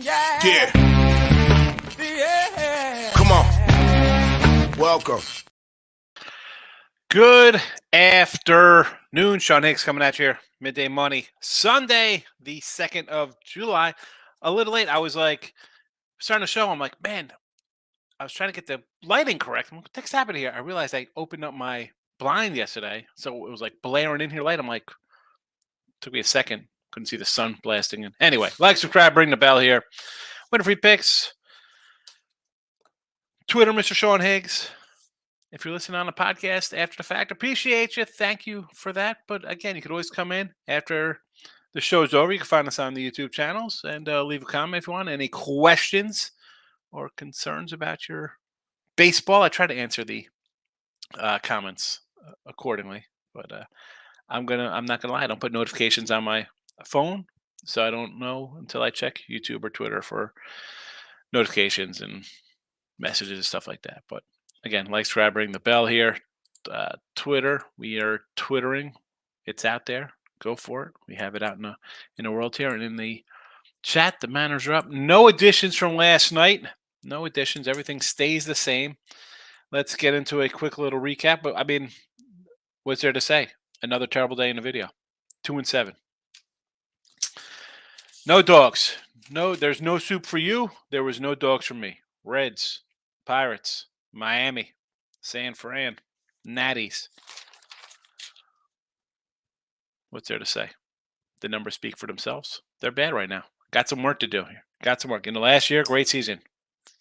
Yeah. Come on. Welcome. Good afternoon. Sean Higgs coming at you here. Midday Money. Sunday, the 2nd of July. A little late. I was like, starting the show. I'm like, man, I was trying to get the lighting correct. What the heck's happening here? I realized I opened up my blind yesterday. So it was like blaring in here light. I'm like, took me a second. Couldn't see the sun blasting in. Anyway, like, subscribe, ring the bell here. Winner Free Picks. Twitter, Mr. Sean Higgs. If you're listening on the podcast after the fact, appreciate you. Thank you for that. But again, you could always come in after the show's over. You can find us on the YouTube channels and leave a comment if you want. Any questions or concerns about your baseball? I try to answer the comments accordingly. But I'm not gonna lie. I don't put notifications on my phone, so I don't know until I check YouTube or Twitter for notifications and messages and stuff like that. But again, like, subscribe, ring the bell here. Twitter, we are twittering. It's out there. Go for it. We have it out in the world here, and in the chat, the manners are up. No additions from last night. No additions. Everything stays the same. Let's get into a quick little recap. But I mean, what's there to say? Another terrible day in the video. 2-7. No dogs. No, there's no soup for you. There was no dogs for me. Reds, Pirates, Miami, San Fran, Natties. What's there to say? The numbers speak for themselves. They're bad right now. Got some work to do here. Got some work. In the last year, great season.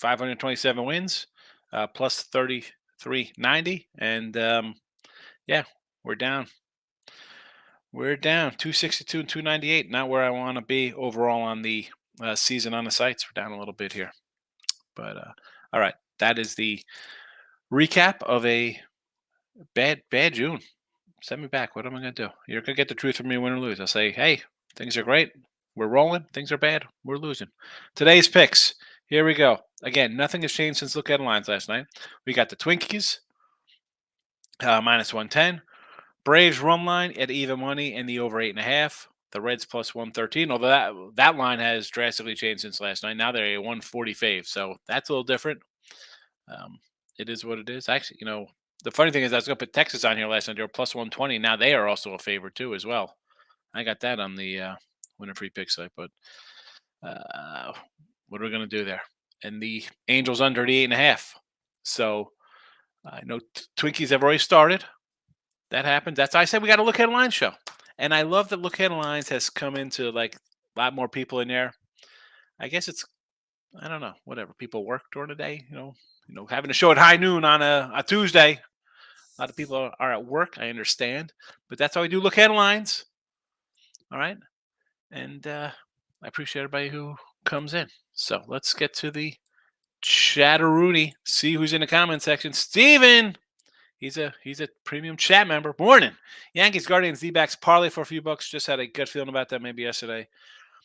527 wins, plus 33.90. And, yeah, we're down. We're down 262 and 298. Not where I want to be overall on the season on the sites. We're down a little bit here. But, all right, that is the recap of a bad June. Send me back. What am I going to do? You're going to get the truth from me, win or lose. I'll say, hey, things are great. We're rolling. Things are bad. We're losing. Today's picks. Here we go. Again, nothing has changed since look at lines last night. We got the Twinkies, minus 110. Braves run line at even money and the over 8.5. The Reds plus 113. Although that line has drastically changed since last night. Now they're a 140 fave. So that's a little different. It is what it is. Actually, the funny thing is I was going to put Texas on here last night. They were plus 120. Now they are also a favorite too as well. I got that on the Winner Free Pick site. But what are we going to do there? And the Angels under the 8.5. So I know Twinkies have already started. That happens. That's why I said we got a Look Ahead Lines show. And I love that Look Ahead Lines has come into like a lot more people in there. I guess it's, I don't know, whatever. People work during the day, having a show at high noon on a Tuesday. A lot of people are at work. I understand. But that's how we do Look Ahead Lines. All right. And I appreciate everybody who comes in. So let's get to the Chatteroony. See who's in the comment section. Steven! He's a premium chat member. Morning. Yankees, Guardians, D-backs parlay for a few bucks. Just had a good feeling about that maybe yesterday.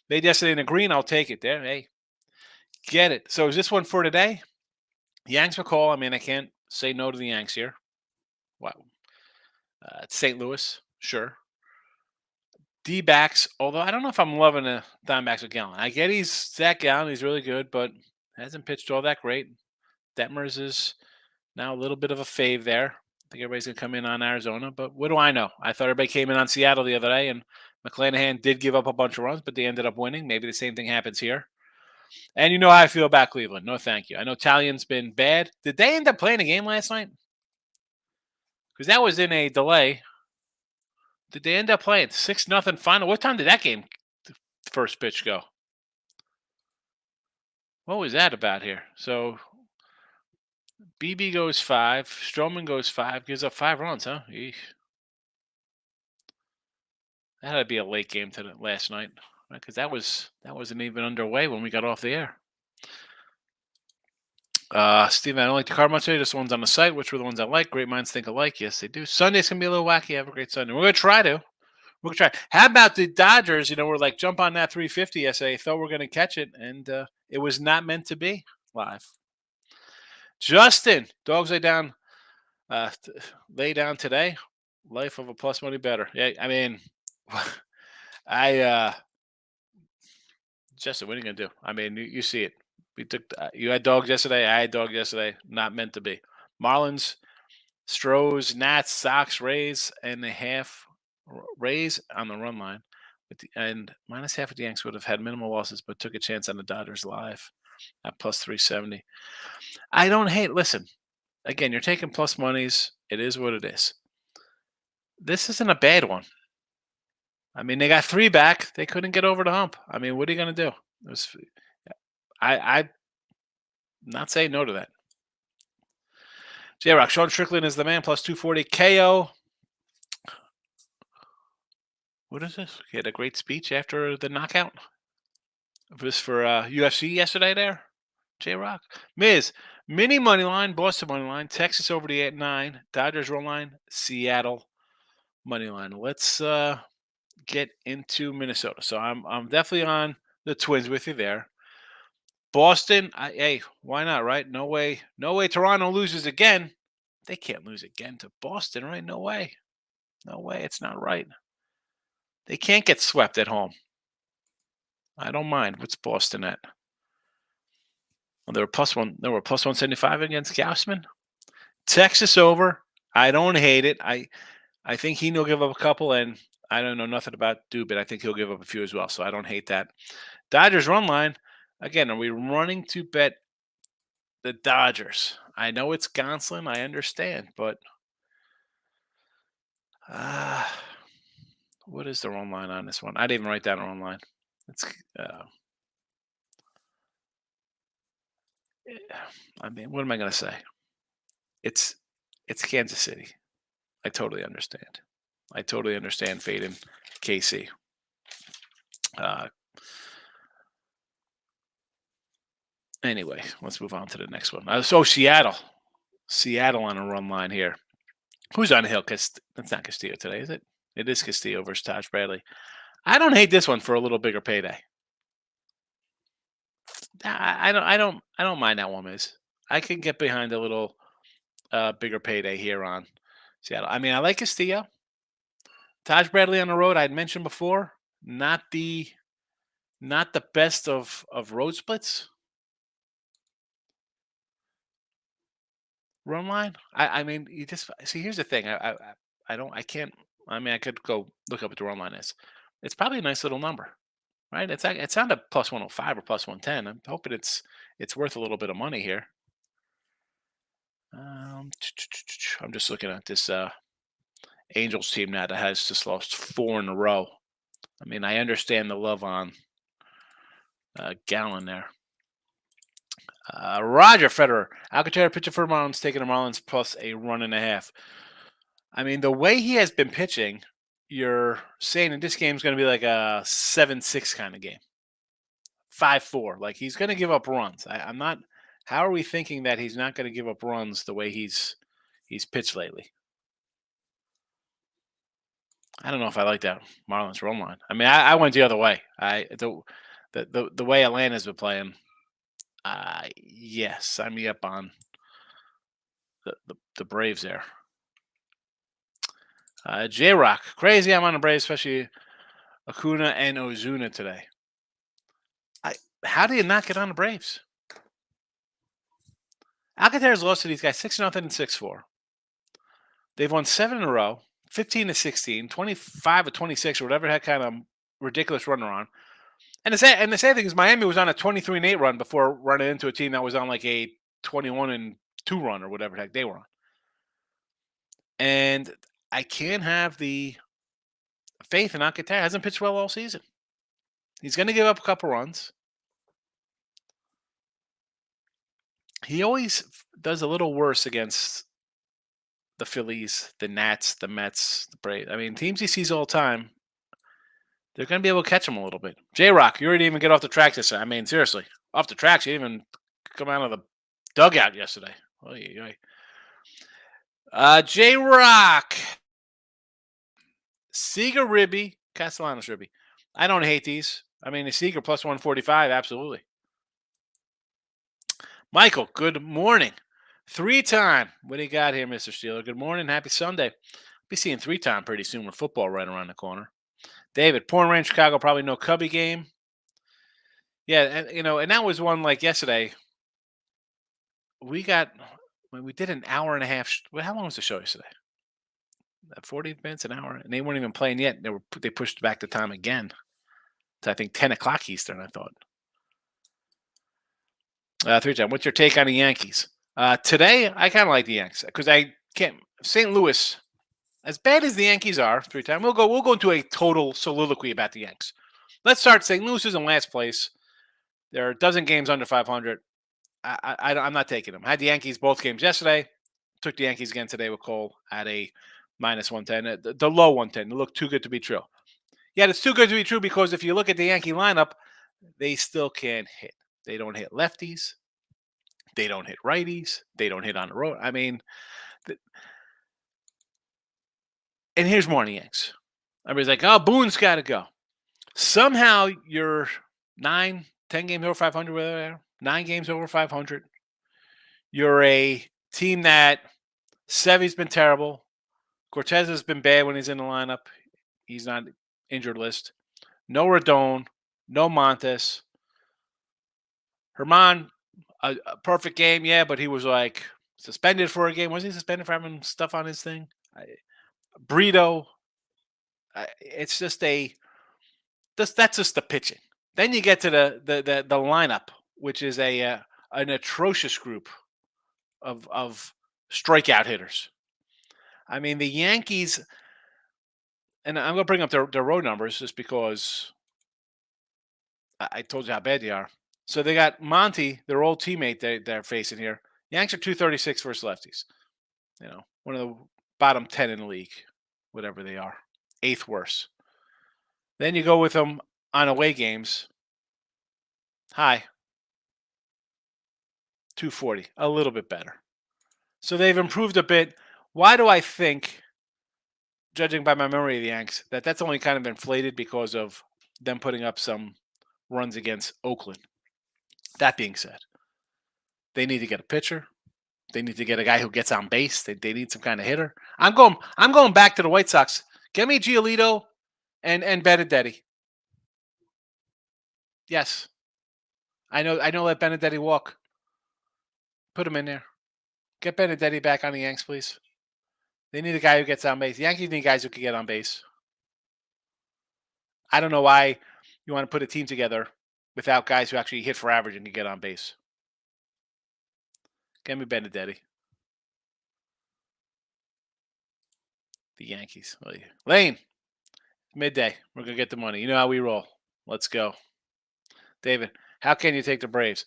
Made yesterday in the green. I'll take it there. Hey, get it. So is this one for today? Yanks McCall. I mean, I can't say no to the Yanks here. Wow. It's St. Louis. Sure. D-backs. Although I don't know if I'm loving the Diamondbacks with Gallen. I get he's Zach Gallen. He's really good, but hasn't pitched all that great. Detmers is now a little bit of a fave there. I think everybody's going to come in on Arizona, but what do I know? I thought everybody came in on Seattle the other day, and McClanahan did give up a bunch of runs, but they ended up winning. Maybe the same thing happens here. And you know how I feel about Cleveland. No, thank you. I know Italian's been bad. Did they end up playing a game last night? Because that was in a delay. Did they end up playing 6-0 final? What time did that game, the first pitch, go? What was that about here? So BB goes 5. Stroman goes 5. Gives up 5 runs, huh? Eesh. That had to be a late game last night, right? Because that wasn't even underway when we got off the air. Steven, I don't like the card much today. This one's on the site. Which were the ones I like? Great minds think alike. Yes, they do. Sunday's going to be a little wacky. Have a great Sunday. We're going to try to. We're going to try. How about the Dodgers? We're like, jump on that 350 yesterday. Thought we were going to catch it, and it was not meant to be live. Justin, dogs lay down today. Life of a plus money better. Yeah, I mean, Justin, what are you gonna do? I mean, you see it. We took you had dogs yesterday. I had dogs yesterday. Not meant to be. Marlins, Stros, Nats, Sox, Rays, and a half. Rays on the run line, and minus half of the Yanks would have had minimal losses, but took a chance on the Dodgers live at plus 370. I don't hate. Listen, again, you're taking plus monies. It is what it is. This isn't a bad one. I mean, they got 3 back. They couldn't get over the hump. I mean, what are you going to do? It was, I not saying no to that. J-Rock, Sean Strickland is the man, plus 240. KO. What is this? He had a great speech after the knockout. It was for UFC yesterday there. J-Rock. Miz, mini money line, Boston money line, Texas over the 8-9, Dodgers run line, Seattle money line. Let's get into Minnesota. So I'm definitely on the Twins with you there. Boston, hey, why not, right? No way Toronto loses again. They can't lose again to Boston, right? No way. It's not right. They can't get swept at home. I don't mind. What's Boston at? Well, they were plus 175 against Gausman. Texas over. I don't hate it. I think he'll give up a couple, and I don't know nothing about Dubin. I think he'll give up a few as well, so I don't hate that. Dodgers run line. Again, are we running to bet the Dodgers? I know it's Gonsolin. I understand, but what is the run line on this one? I didn't even write down a run line. It's I mean, what am I going to say? It's Kansas City. I totally understand. Fading KC. Anyway, let's move on to the next one. So Seattle on a run line here. Who's on the hill? That's not Castillo today, is it? It is Castillo versus Taj Bradley. I don't hate this one for a little bigger payday. I don't mind that one, Miz. I can get behind a little bigger payday here on Seattle. I mean, I like Castillo. Taj Bradley on the road, I'd mentioned before, not the best of road splits. Run line. I mean, you just see. Here's the thing. I can't. I mean, I could go look up what the run line is. It's probably a nice little number, right? It's not a plus 105 or plus 110. I'm hoping it's worth a little bit of money here. I'm just looking at this Angels team now that has just lost 4 in a row. I mean, I understand the love on Gallon there. Roger Federer. Alcantara pitcher for the Marlins, taking the Marlins plus a 1.5. I mean, the way he has been pitching, you're saying that this game is going to be like a 7-6 kind of game. 5-4. Like, he's going to give up runs. I'm not. How are we thinking that he's not going to give up runs the way he's pitched lately? I don't know if I like that Marlins run line. I mean, I went the other way. The way Atlanta's been playing. Yes, sign me up on the Braves there. J-Rock. Crazy I'm on the Braves, especially Acuna and Ozuna today. How do you not get on the Braves? Alcantara's lost to these guys 6-0 and 6-4. They've won 7 in a row, 15-16, 25-26, or whatever that kind of ridiculous run they're on. And the sad thing is Miami was on a 23-8 run before running into a team that was on like a 21-2 run or whatever the heck they were on. And I can't have the faith in Alcantara. Hasn't pitched well all season. He's going to give up a couple runs. He always does a little worse against the Phillies, the Nats, the Mets, the Braves. I mean, teams he sees all the time, they're going to be able to catch him a little bit. J-Rock, you already even get off the track this time. I mean, seriously, off the tracks, you even come out of the dugout yesterday. J-Rock. Seager Ribby, Castellanos Ribby. I don't hate these. I mean, the Seager plus 145, absolutely. Michael, good morning. 3-time. What do you got here, Mr. Steeler? Good morning. Happy Sunday. Be seeing 3-time pretty soon with football right around the corner. David, pouring rain, Chicago, probably no Cubby game. Yeah, and that was one like yesterday. We got when we did an hour and a half. Well, how long was the show yesterday? 40 minutes, an hour, and they weren't even playing yet. They pushed back the time again to I think 10 o'clock Eastern. I thought. 3 time. What's your take on the Yankees? Today, I kind of like the Yanks because I can't. St. Louis, as bad as the Yankees are, 3 time. We'll go into a total soliloquy about the Yanks. Let's start. St. Louis is in last place. There are a dozen games under 500. I'm not taking them. I had the Yankees both games yesterday. Took the Yankees again today with Cole at a minus 110. The low 110. It looked too good to be true. Yeah, it's too good to be true because if you look at the Yankee lineup, they still can't hit. They don't hit lefties. They don't hit righties. They don't hit on the road. I mean, and here's more on the Yanks. Everybody's like, oh, Boone's got to go. Somehow you're 10 games over 500, whatever, 9 games over 500. You're a team that Sevy's been terrible. Cortez has been bad when he's in the lineup. He's not injured list. No Rodon, no Montes. Herman, a perfect game, yeah, but he was like suspended for a game. Was he suspended for having stuff on his thing? Brito, it's just that's just the pitching. Then you get to the lineup, which is an atrocious group of strikeout hitters. I mean, the Yankees, and I'm going to bring up their road numbers just because I told you how bad they are. So they got Monty, their old teammate they're facing here. Yanks are 236 versus lefties. One of the bottom 10 in the league, whatever they are, eighth worst. Then you go with them on away games. High, 240, a little bit better. So they've improved a bit. Why do I think, judging by my memory of the Yanks, that's only kind of inflated because of them putting up some runs against Oakland? That being said, they need to get a pitcher. They need to get a guy who gets on base. They need some kind of hitter. I'm going back to the White Sox. Get me Giolito and Benedetti. Yes. I know let Benedetti walk. Put him in there. Get Benedetti back on the Yanks, please. They need a guy who gets on base. The Yankees need guys who can get on base. I don't know why you want to put a team together without guys who actually hit for average and can get on base. Get me Benedetti. The Yankees. Lane, midday. We're going to get the money. You know how we roll. Let's go. David, how can you take the Braves?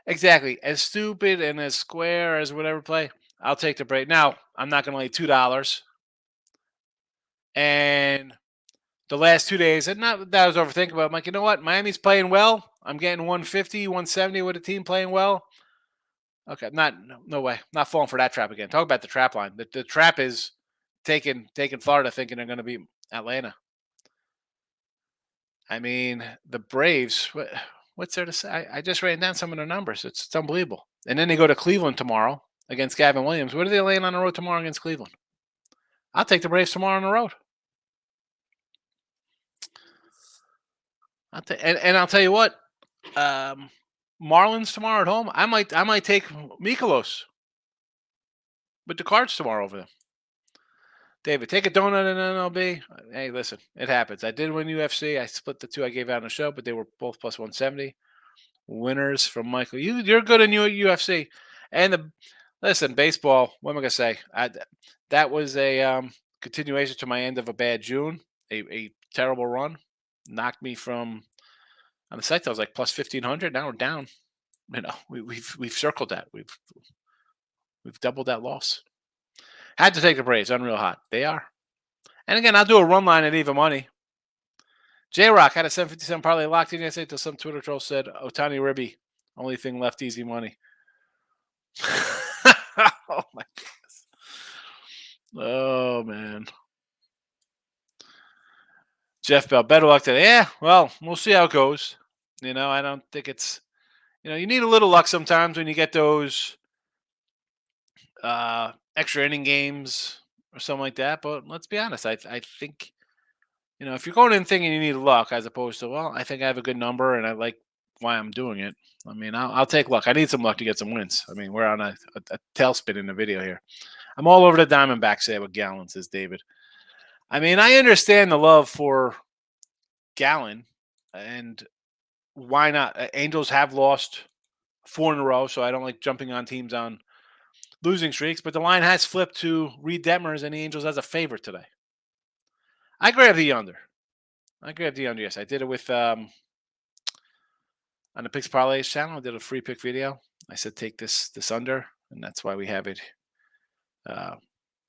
Exactly. As stupid and as square as whatever play, I'll take the Braves. Now, I'm not going to lay $2. And the last 2 days, and not that I was overthinking, but I'm like, you know what? Miami's playing well. I'm getting 150, 170 with a team playing well. Okay, no way. Not falling for that trap again. Talk about the trap line. The trap is taking Florida thinking they're going to beat Atlanta. I mean, the Braves, what's there to say? I just ran down some of their numbers. It's unbelievable. And then they go to Cleveland tomorrow against Gavin Williams. What are they laying on the road tomorrow against Cleveland? I'll take the Braves tomorrow on the road. And I'll tell you what, Marlins tomorrow at home. I might take Mikolos with the Cards tomorrow over them. David, take a donut in MLB. Hey, listen, it happens. I did win UFC. I split the two I gave out on the show, but they were both plus 170. Winners from Michael. You're good in UFC. And listen, baseball. What am I gonna say? That was a continuation to my end of a bad June. A terrible run knocked me from on the site. I was like plus 1,500. Now we're down. We've circled that. We've doubled that loss. Had to take the Braves. Unreal hot. They are. And again, I'll do a run line at even money. J-Rock had a 757 parlay locked in yesterday until some Twitter troll said Otani Ribby. Only thing left, easy money. Oh, my goodness. Oh, man. Jeff Bell, better luck today. Yeah, well, we'll see how it goes. I don't think it's, you need a little luck sometimes when you get those extra inning games or something like that. But let's be honest. I think if you're going in thinking you need luck as opposed to, well, I think I have a good number and I like why I'm doing it. I mean, I'll take luck. I need some luck to get some wins. I mean, we're on a tailspin in the video here. I'm all over the Diamondbacks today with Gallon, says David. I mean, I understand the love for Gallon, and why not? Angels have lost 4 in a row, so I don't like jumping on teams on losing streaks, but the line has flipped to Reed Detmers and the Angels as a favorite today. I grabbed the under. Yes, I did it with on the Picks Parlays channel. I did a free pick video. I said take this under, and that's why we have it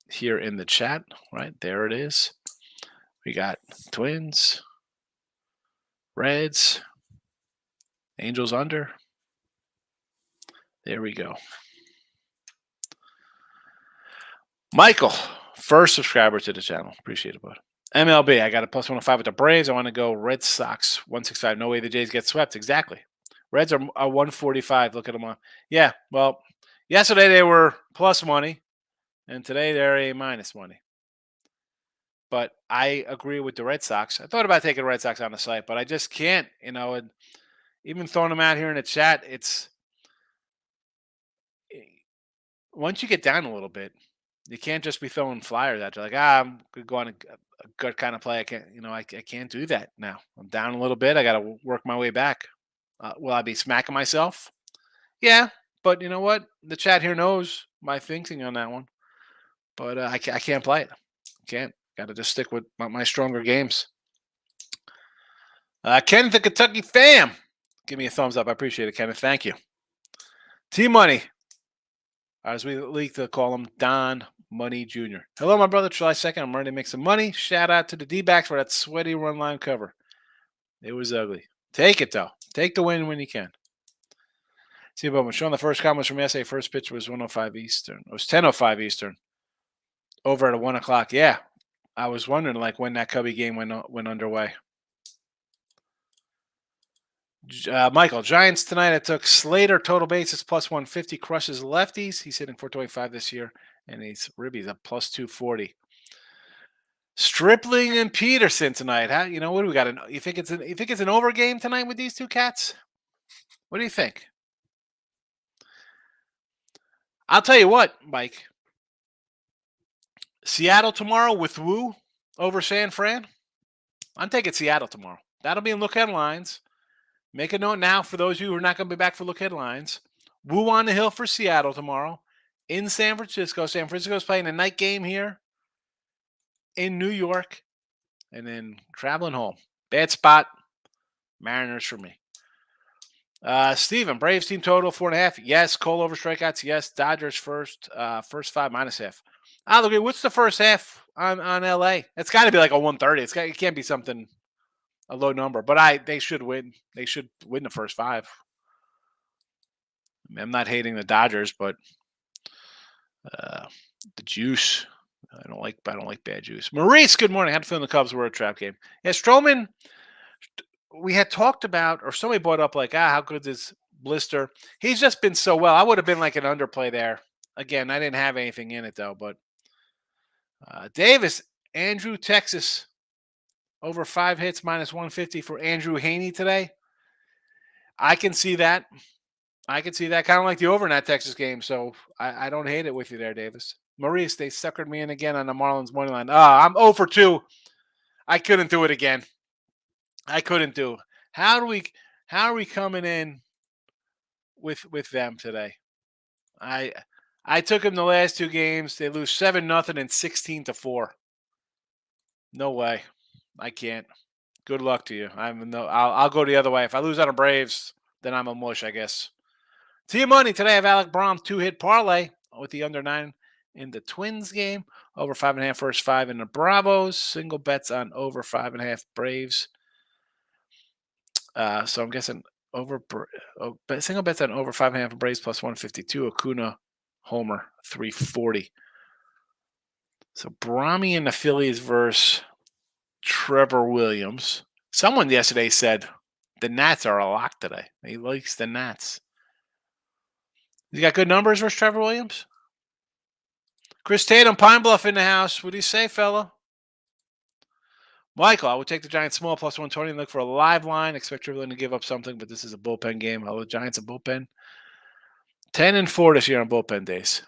here in the chat. Right there, it is. We got Twins, Reds, Angels under. There we go. Michael, first subscriber to the channel. Appreciate it, bud. MLB, I got a plus 105 with the Braves. I want to go Red Sox 165. No way the Jays get swept. Exactly. Reds are 145. Look at them. Yeah, well, yesterday they were plus money, and today they're a minus money. But I agree with the Red Sox. I thought about taking the Red Sox on the site, but I just can't, and even throwing them out here in the chat, it's once you get down a little bit, you can't just be throwing flyers out there like, I'm going to go on a good kind of play. I can't, I can't do that now. I'm down a little bit. I got to work my way back. Will I be smacking myself? Yeah, but you know what? The chat here knows my thinking on that one. But I can't play it. Can't. Got to just stick with my stronger games. Kenneth, the Kentucky fam. Give me a thumbs up. I appreciate it, Kenneth. Thank you. T-Money. As we like to call him, Don Money Jr. Hello, my brother. July 2nd. I'm ready to make some money. Shout out to the D-backs for that sweaty run line cover. It was ugly. Take it, though. Take the win when you can. See, but showing the first comments from yesterday, first pitch was 1:05 Eastern. It was 10:05 Eastern. Over at 1 o'clock. Yeah. I was wondering, when that Cubby game went underway. Michael, Giants tonight. I took Slater, total bases, plus 150, crushes lefties. He's hitting 425 this year, and he's Ribby's up plus 240. Stripling and Peterson tonight. What do we got? You think it's an over game tonight with these two cats? What do you think? I'll tell you what, Mike. Seattle tomorrow with Woo over San Fran. I'm taking Seattle tomorrow. That'll be in look headlines. Make a note now for those of you who are not going to be back for look headlines. Woo on the hill for Seattle tomorrow in San Francisco. San Francisco's playing a night game here in New York, and then traveling home. Bad spot. Mariners for me. Steven, Braves team total 4.5. Yes. Cole over strikeouts. Yes. Dodgers first 5 -half. I'll agree. What's the first half on LA? It's got to be like a 130. It can't be something a low number, but they should win. They should win the first 5. I mean, I'm not hating the Dodgers, but the juice. I don't like bad juice. Maurice, good morning. I had a feeling the Cubs were a trap game. Yeah, Stroman. We had talked about, or somebody brought up, how good is Blister? He's just been so well. I would have been like an underplay there. Again, I didn't have anything in it though. But Davis, Andrew, Texas, over 5 hits, minus 150 for Andrew Haney today. I can see that. Kind of like the over in that Texas game. So I don't hate it with you there, Davis. Maurice, they suckered me in again on the Marlins money line. I'm 0 for 2. I couldn't do it again. How are we coming in with them today? I took them the last 2 games. They lose 7-0 and 16-4. No way. I can't. Good luck to you. I'll go the other way. If I lose on the Braves, then I'm a mush, I guess. Team money today. I have Alec Braum 2-hit parlay with the under 9 in the Twins game. Over 5.5 first 5 in the Bravos. Single bets on over 5.5 Braves. So I'm guessing single bets on over 5.5 Braves plus 152. Acuna homer 340. So Brahmi and the Phillies versus Trevor Williams. Someone yesterday said the Nats are a lock today. He likes the Nats. You got good numbers versus Trevor Williams? Chris Tatum, Pine Bluff in the house. What do you say, fella? Michael, I would take the Giants small plus 120 and look for a live line. Expect Riverland to give up something, but this is a bullpen game. Oh, the Giants a bullpen. 10-4 this year on bullpen days.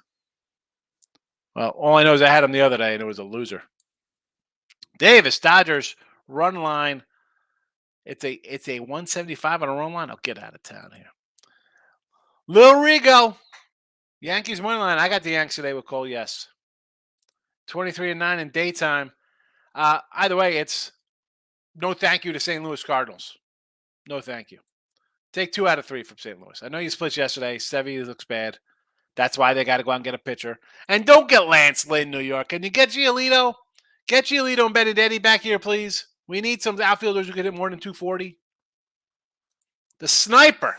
Well, all I know is I had him the other day, and it was a loser. Davis, Dodgers run line. It's a 175 on a run line. I'll get out of town here. Lil Rigo, Yankees money line. I got the Yanks today with Cole. Yes, 23-9 in daytime. Either way, it's no thank you to St. Louis Cardinals. No thank you. Take 2 out of 3 from St. Louis. I know you split yesterday. Sevy looks bad. That's why they got to go out and get a pitcher. And don't get Lance Lynn, New York. Can you get Giolito? Get Giolito and Benedetti back here, please. We need some outfielders who can hit more than 240. The sniper.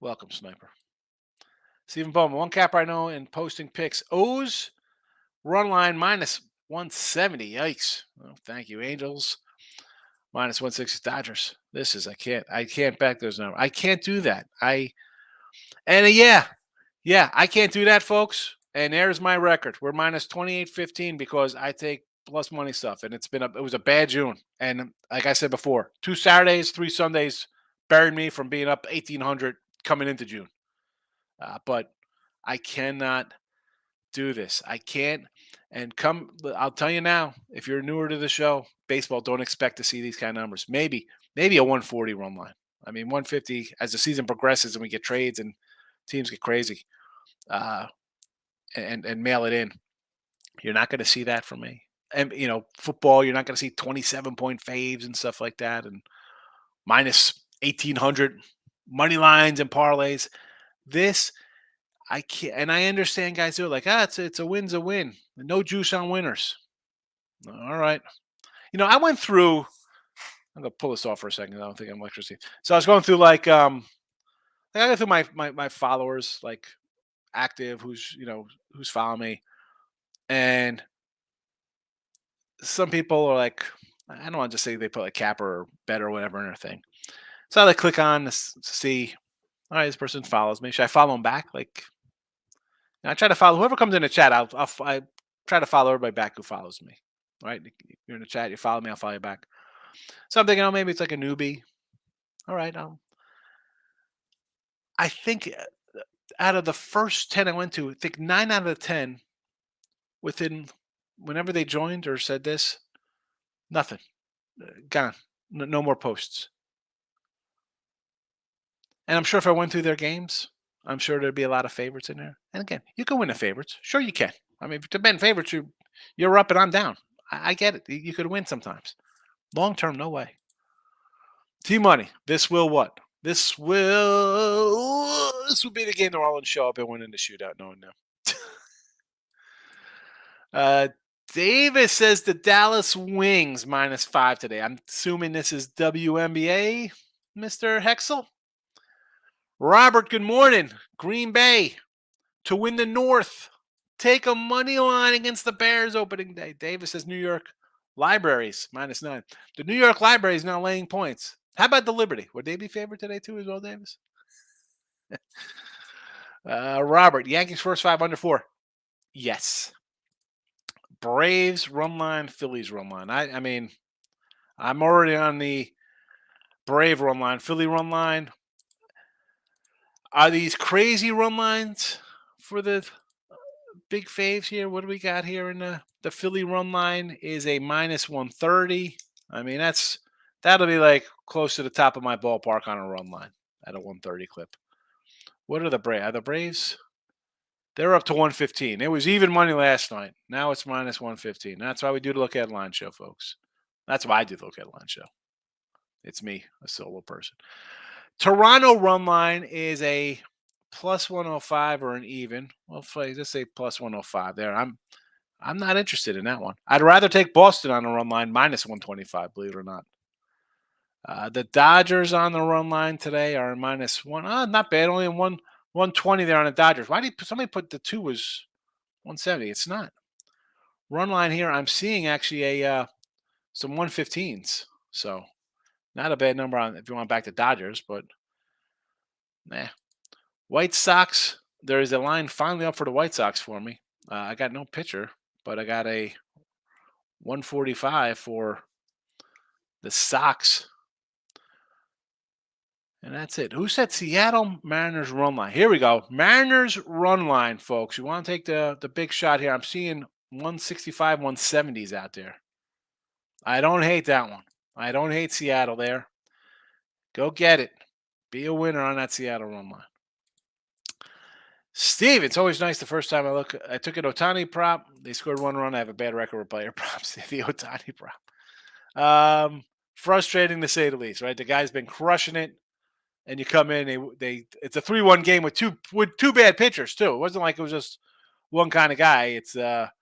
Welcome, sniper. Stephen Bowman, one cap right now in posting picks. O's run line minus 170. Yikes. Oh, thank you, Angels. Minus 160 Dodgers. This is I can't back those numbers. I can't do that. I can't do that, folks. And there's my record. We're minus 28.15 because I take plus money stuff, and it was a bad June. And like I said before, 2 Saturdays, 3 Sundays buried me from being up 1,800 coming into June. But I cannot do this. I can't. And I'll tell you now, if you're newer to the show, baseball, don't expect to see these kind of numbers. Maybe a 140 run line. I mean, 150 as the season progresses and we get trades and teams get crazy and mail it in. You're not going to see that from me. And, football, you're not going to see 27-point faves and stuff like that and minus 1,800 money lines and parlays. This, I can't. And I understand guys who are like, it's a win's a win. No juice on winners. All right. I went through, I'm going to pull this off for a second. I don't think I'm electricity. So I was going through I go through my followers, like active, who's following me. And some people are like, I don't want to just say they put like capper or bet or whatever in their thing. So I click on to see, all right, this person follows me. Should I follow them back? I try to follow whoever comes in the chat. I try to follow everybody back who follows me. Right? You're in the chat, you follow me, I'll follow you back. So I'm thinking, maybe it's like a newbie. All right. I think out of the first 10 I went to, I think 9 out of 10 whenever they joined or said this, nothing. Gone. No more posts. And I'm sure if I went through their games, I'm sure there'd be a lot of favorites in there. And again, you can win the favorites. Sure you can. I mean, to bet favorites, you're up and I'm down. I get it. You could win sometimes. Long term, no way. T-Money. This will what? This will be the game the Rollins show up and win in the shootout. No one knew. Davis says the Dallas Wings -5 today. I'm assuming this is WNBA, Mr. Hexel. Robert, good morning. Green Bay to win the North. Take a money line against the Bears opening day. Davis says New York Libraries -9. The New York Library is now laying points. How about the Liberty? Would they be favored today too as well, Davis? Robert, Yankees first 5 under 4. Yes. Braves run line, Phillies run line. I mean, I'm already on the Brave run line, Philly run line. Are these crazy run lines for the big faves here? What do we got here in the Philly run line is a -130. I mean, that'll be like close to the top of my ballpark on a run line at a 130 clip. What are the Braves? Are the Braves? They're up to 115. It was even money last night. Now it's -115. That's why we do the Look At Line show, folks. That's why I do the Look At Line show. It's me, a solo person. Toronto run line is a +105 or an even. Well, let's say +105 there. I'm not interested in that one. I'd rather take Boston on the run line -125, believe it or not. The Dodgers on the run line today are -1. Not bad. Only 120 there on the Dodgers. Why did somebody put the 2 was 170? It's not. Run line here, I'm seeing actually some 115s. So not a bad number on if you want back to Dodgers, but White Sox, there is a line finally up for the White Sox for me. I got no pitcher, but I got a 145 for the Sox. And that's it. Who said Seattle Mariners run line? Here we go. Mariners run line, folks. You want to take the big shot here? I'm seeing 165, 170s out there. I don't hate that one. I don't hate Seattle there. Go get it. Be a winner on that Seattle run line. Steve, it's always nice the first time I took an Otani prop. They scored one run. I have a bad record with player props. The Otani prop. Frustrating to say the least, right? The guy's been crushing it. And you come in, it's a 3-1 game with two bad pitchers too. It wasn't like it was just one kind of guy. It's a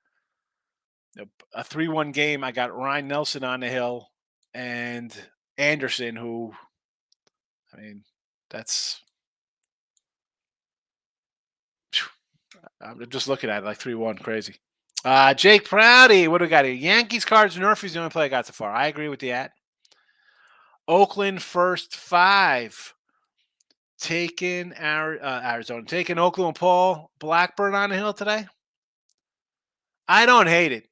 3-1 game. I got Ryan Nelson on the hill and Anderson, who, I mean, I'm just looking at it like 3-1, crazy. Jake Prouty, what do we got here? Yankees, Cards, Nerfies, the only play I got so far. I agree with that. Oakland first 5. Taking Arizona, taking Oakland, Paul Blackburn on the hill today. I don't hate it,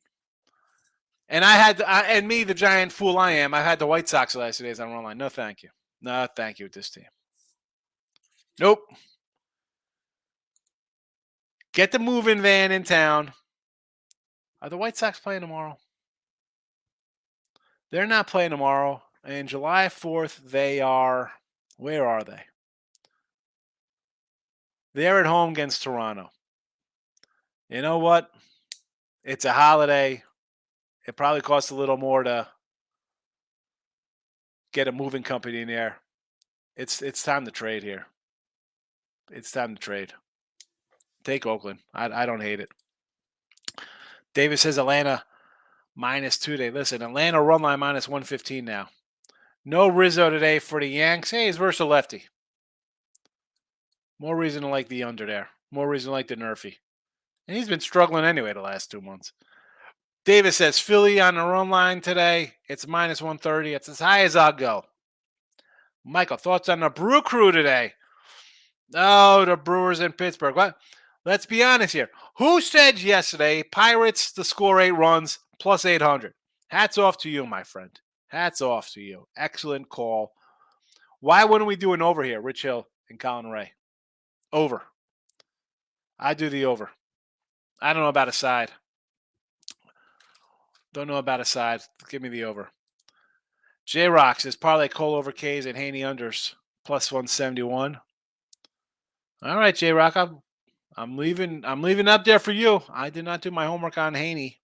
and and me, the giant fool I am, I've had the White Sox the last 2 days on run line. No, thank you. No, thank you with this team. Nope. Get the moving van in town. Are the White Sox playing tomorrow? They're not playing tomorrow. And July 4th, they are. Where are they? They're at home against Toronto. You know what? It's a holiday. It probably costs a little more to get a moving company in there. It's time to trade here. It's time to trade. Take Oakland. I don't hate it. David says Atlanta -2 today. Listen, Atlanta run line -115 now. No Rizzo today for the Yanks. Hey, he's versus a lefty. More reason to like the under there. More reason to like the Nerfy. And he's been struggling anyway the last 2 months. Davis says Philly on the run line today. It's -130. It's as high as I'll go. Michael, thoughts on the Brew Crew today? Oh, the Brewers in Pittsburgh. What? Let's be honest here. Who said yesterday Pirates to score 8 runs plus 800? Hats off to you, my friend. Hats off to you. Excellent call. Why wouldn't we do an over here, Rich Hill and Colin Ray? Over. I do the over. I don't know about a side. Don't know about a side. Give me the over. J-Rock says parlay Cole over K's and Haney unders plus 171. All right, J-Rock. I'm leaving up there for you. I did not do my homework on Haney.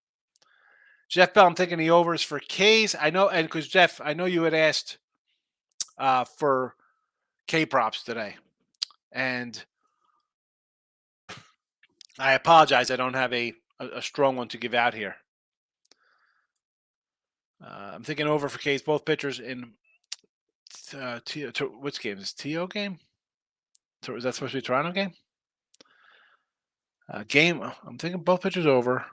Jeff Bell, I'm taking the overs for K's. I know, and because Jeff, I know you had asked for K props today. And I apologize. I don't have a strong one to give out here. I'm thinking over for K's, both pitchers in which game? Is TO game? Is that supposed to be a Toronto game? I'm thinking both pitchers over.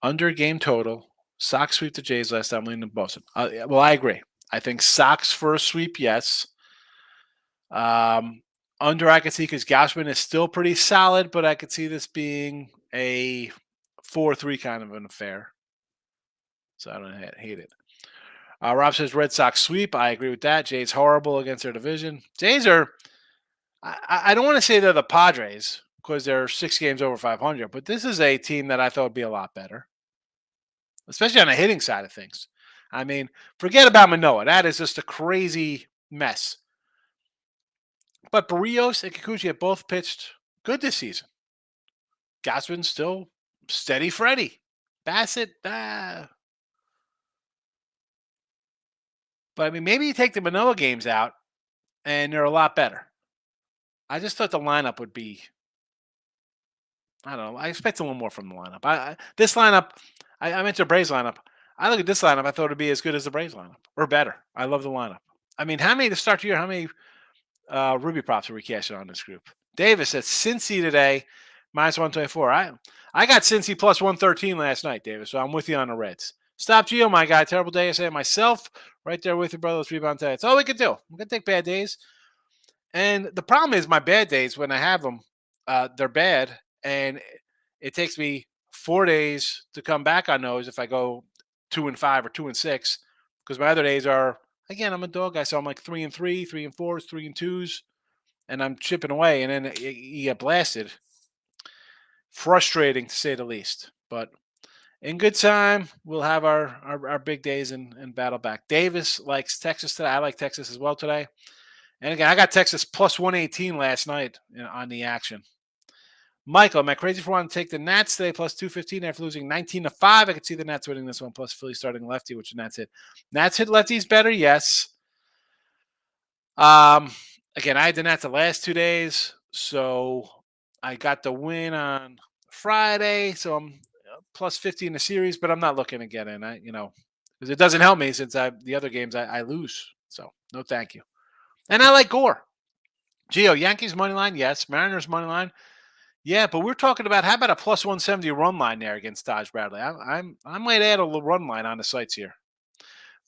Under game total. Sox sweep the Jays last time, leading to Boston. Well, I agree. I think Sox for a sweep, yes. Under I could see because Gausman is still pretty solid, but I could see this being a 4-3 kind of an affair. So I don't hate it. Rob says Red Sox sweep. I agree with that. Jays horrible against their division. Jays are, I don't want to say they're the Padres because they're 6 games over 500, but this is a team that I thought would be a lot better, especially on the hitting side of things. I mean, forget about Manoah. That is just a crazy mess. But Barrios and Kikuchi have both pitched good this season. Gausman still steady Freddy. Bassett, But I mean, maybe you take the Manoah games out and they're a lot better. I just thought the lineup would be, I don't know. I expect a little more from the lineup. This lineup, I mentioned the Braves lineup. I look at this lineup, I thought it would be as good as the Braves lineup or better. I love the lineup. I mean, how many to start the year? How many Ruby props are we cashing on this group? Davis says Cincy today, -124. I got Cincy plus 113 last night, Davis, so I'm with you on the Reds. Stop Geo, my guy. Terrible day. I say myself. Right there with you, brother. Let's rebound today. That's all we can do. I'm going to take bad days. And the problem is my bad days, when I have them, they're bad. And it takes me 4 days to come back on those if I go 2-5 or 2-6, because my other days are again, I'm a dog guy, so I'm like 3-3, 3-4s, 3-2s, and I'm chipping away, and then you get blasted. Frustrating to say the least, but in good time, we'll have our big days and battle back. Davis likes Texas today. I like Texas as well today. And again, I got Texas plus 118 last night on the action. Michael, am I crazy for wanting to take the Nats today plus 215 after losing 19-5? I could see the Nats winning this one plus Philly starting lefty, which the Nats hit. Nats hit lefties better, yes. Again, I had the Nats the last 2 days, so I got the win on Friday, so I'm plus 50 in the series, but I'm not looking to get in. Because it doesn't help me since the other games I lose. So no, thank you. And I like Gore. Gio, Yankees money line, yes. Mariners money line, yeah. But we're talking about how about a plus 170 run line there against Taj Bradley? I might add a little run line on the sites here.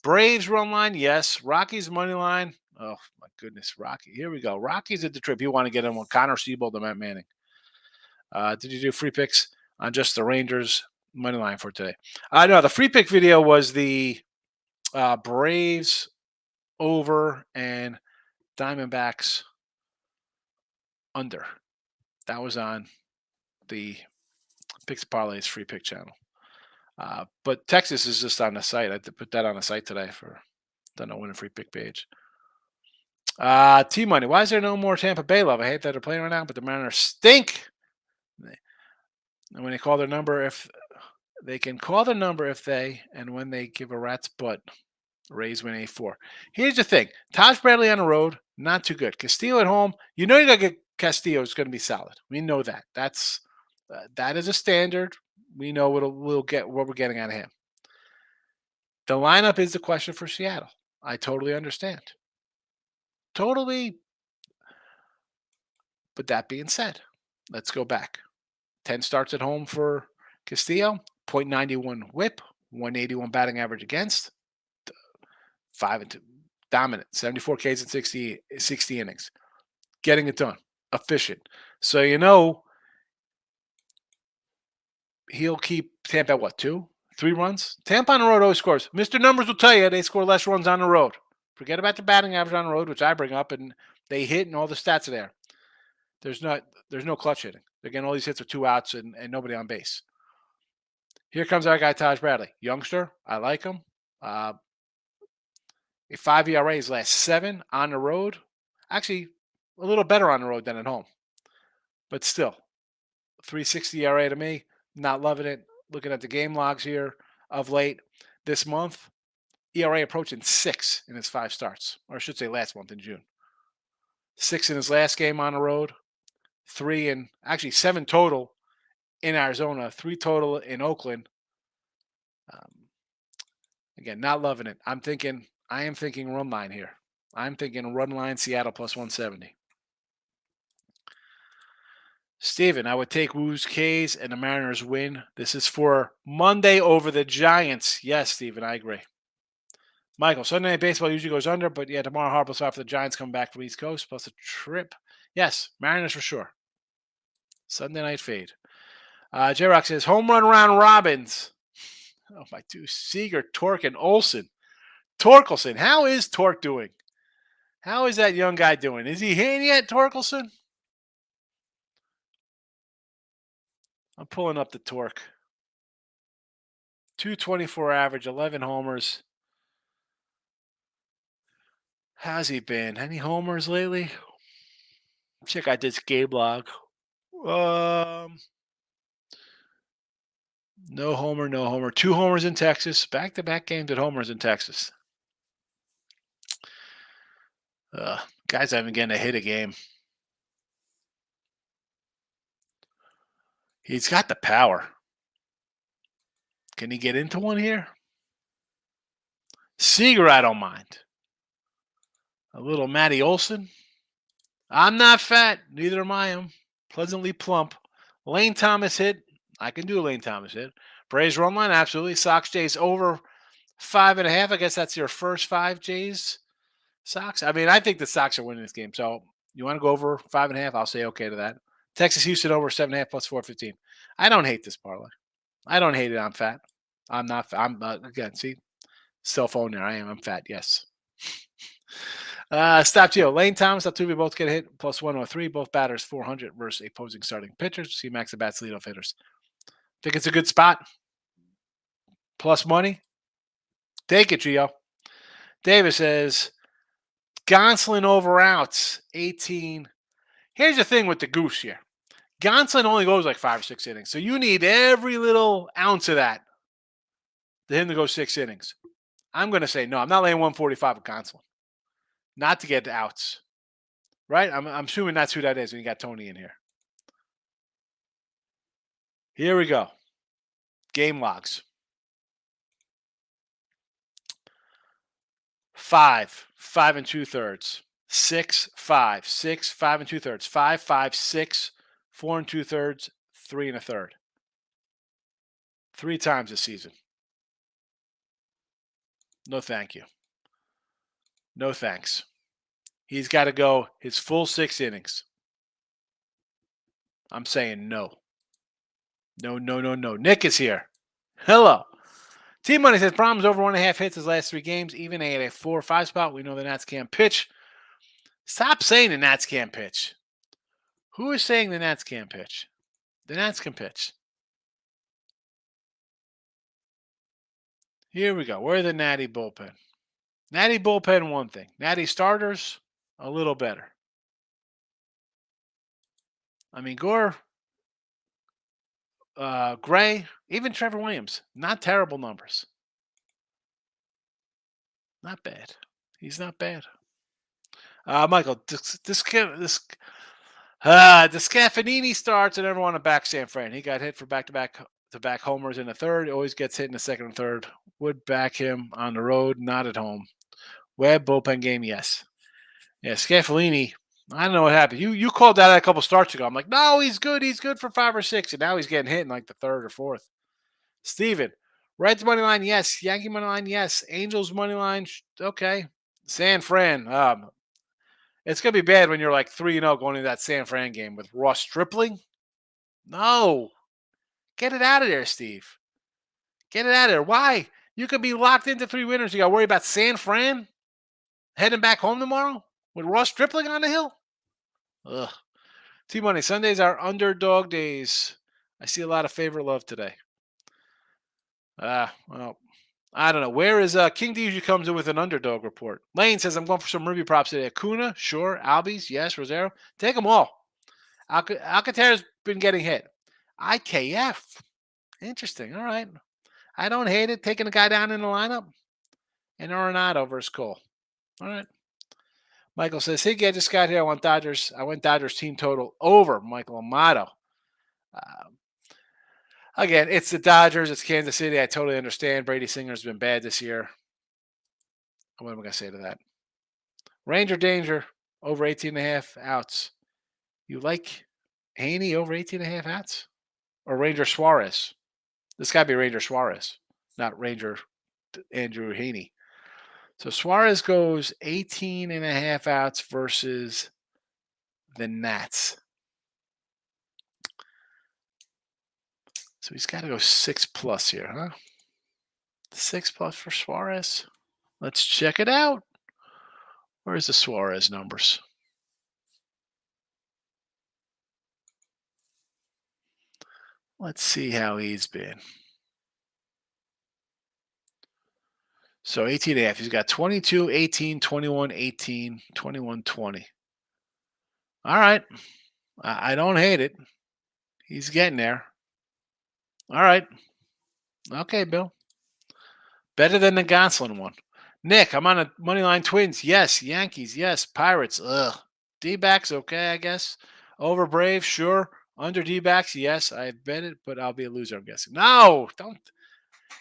Braves run line, yes. Rockies money line. Oh my goodness, Rocky. Here we go. Rockies at the trip. You want to get in with Connor Siebold and Matt Manning. Did you do free picks on just the Rangers money line for today? No, the free pick video was the Braves over and Diamondbacks under. That was on the Picks Parlays free pick channel. But Texas is just on the site. I had to put that on the site today for the win a free pick page. T Money. Why is there no more Tampa Bay love? I hate that they're playing right now, but the Mariners stink. And when they call their number, if they can call the number if they and when they give a rat's butt, Rays win 8-4. Here's the thing: Taj Bradley on the road, not too good. Castillo at home, you know you gotta get Castillo is going to be solid. We know that. That is a standard. We know we'll get what we're getting out of him. The lineup is the question for Seattle. I totally understand. Totally. But that being said, let's go back. 10 starts at home for Castillo, .91 whip, 181 batting average against, 5-2 dominant, 74 Ks in 60 innings. Getting it done. Efficient. So he'll keep Tampa at what, 2, 3 runs? Tampa on the road always scores. Mr. Numbers will tell you they score less runs on the road. Forget about the batting average on the road, which I bring up, and they hit and all the stats are there. There's no clutch hitting. They're getting all these hits with 2 outs and nobody on base. Here comes our guy, Taj Bradley. Youngster. I like him. A 5 ERA his last 7 on the road. Actually, a little better on the road than at home. But still, 3.60 ERA to me. Not loving it. Looking at the game logs here of late this month, ERA approaching 6 in his 5 starts. Or I should say last month in June. 6 in his last game on the road. 3 and actually 7 total in Arizona. 3 total in Oakland. Again, not loving it. I am thinking run line here. I'm thinking run line Seattle plus 170. Steven, I would take Woo's K's and the Mariners win. This is for Monday over the Giants. Yes, Steven, I agree. Michael, Sunday Night Baseball usually goes under, but yeah, tomorrow hard plus 5 for the Giants coming back from East Coast, plus a trip. Yes, Mariners for sure. Sunday night fade. J-Rock says, home run round robins. Oh, my two. Seager, Torque, and Olson. Torkelson, how is Torque doing? How is that young guy doing? Is he hitting yet, Torkelson? I'm pulling up the Torque. 224 average, 11 homers. How's he been? Any homers lately? Check out this game log. No homer, no homer. 2 homers in Texas. Back-to-back games at homers in Texas. Guys haven't getting a hit a game. He's got the power. Can he get into one here? Seager, I don't mind. A little Matty Olson. I'm not fat. Neither am I. I'm pleasantly plump. Lane Thomas hit. I can do a Lane Thomas hit. Braves run line, absolutely. Sox Jays over 5.5. I guess that's your first 5 Jays. Sox. I mean, I think the Sox are winning this game. So you want to go over 5.5? I'll say okay to that. Texas Houston over 7.5 plus 415. I don't hate this parlay. I don't hate it. I'm fat. I'm not. I'm again. See, cell phone there. I'm fat. Yes. Stop Geo. Lane Thomas, Altuve both get a hit. Plus 103. Both batters 400 versus opposing starting pitchers. See max at bats leadoff hitters. Think it's a good spot. Plus money. Take it, Gio. Davis says Gonsolin over outs 18. Here's the thing with the goose here. Gonsolin only goes like 5 or 6 innings. So you need every little ounce of that to him to go 6 innings. I'm going to say no. I'm not laying 145 with Gonsolin. Not to get the outs. Right? I'm assuming that's who that is when you got Tony in here. Here we go. Game logs. 5 and 2/3. 6 5 6 5 and 2/3. 5 5 6 4 and 2/3. 3 1/3. 3 times this season. No thank you. No thanks. He's got to go his full 6 innings. I'm saying no. No. Nick is here. Hello. Team Money says Brahms over 1.5 hits his last 3 games, even at a 4 or 5 spot. We know the Nats can't pitch. Stop saying the Nats can't pitch. Who is saying the Nats can't pitch? The Nats can pitch. Here we go. Where's the Natty bullpen? Natty bullpen, one thing. Natty starters, a little better. I mean, Gore, Gray, even Trevor Williams, not terrible numbers. Not bad. He's not bad. Michael, this Scaffanini starts and everyone to back San Fran. He got hit for back-to-back homers in the third. Always gets hit in the second and third. Would back him on the road, not at home. Webb bullpen game, yes. Yeah, Scaffanini. I don't know what happened. You called that a couple starts ago. I'm like, no, he's good. He's good for 5 or 6, and now he's getting hit in like the third or fourth. Steven, Reds money line, yes. Yankee money line, yes. Angels money line, okay. San Fran, it's gonna be bad when you're like 3-0 going into that San Fran game with Ross Stripling. No, get it out of there, Steve. Get it out of there. Why? You could be locked into 3 winners. You got to worry about San Fran heading back home tomorrow with Ross Stripling on the hill. Ugh. T-Money, Sundays are underdog days. I see a lot of favorite love today. Well, I don't know. Where is King D usually comes in with an underdog report? Lane says, I'm going for some Ruby props today. Acuna, sure. Albies, yes. Rosero, take them all. Alcantara's been getting hit. IKF, interesting. All right. I don't hate it. Taking a guy down in the lineup. And Arenado versus Cole. All right. Michael says, hey, I just got here. I went Dodgers team total over Michael Amato. Again, it's the Dodgers. It's Kansas City. I totally understand. Brady Singer's been bad this year. What am I going to say to that? Ranger Danger over 18.5 outs. You like Haney over 18.5 outs? Or Ranger Suarez? This got to be Ranger Suarez, not Ranger Andrew Haney. So Suarez goes 18.5 outs versus the Nats. So he's got to go 6+ here, huh? 6+ for Suarez. Let's check it out. Where's the Suarez numbers? Let's see how he's been. So 18.5. He's got 22, 18, 21, 18, 21, 20. All right. I don't hate it. He's getting there. All right. Okay, Bill. Better than the Gonsolin one. Nick, I'm on a Moneyline Twins. Yes. Yankees. Yes. Pirates. Ugh. D-backs, okay, I guess. Over Braves, sure. Under D-backs, yes. I bet it, but I'll be a loser, I'm guessing. No, don't.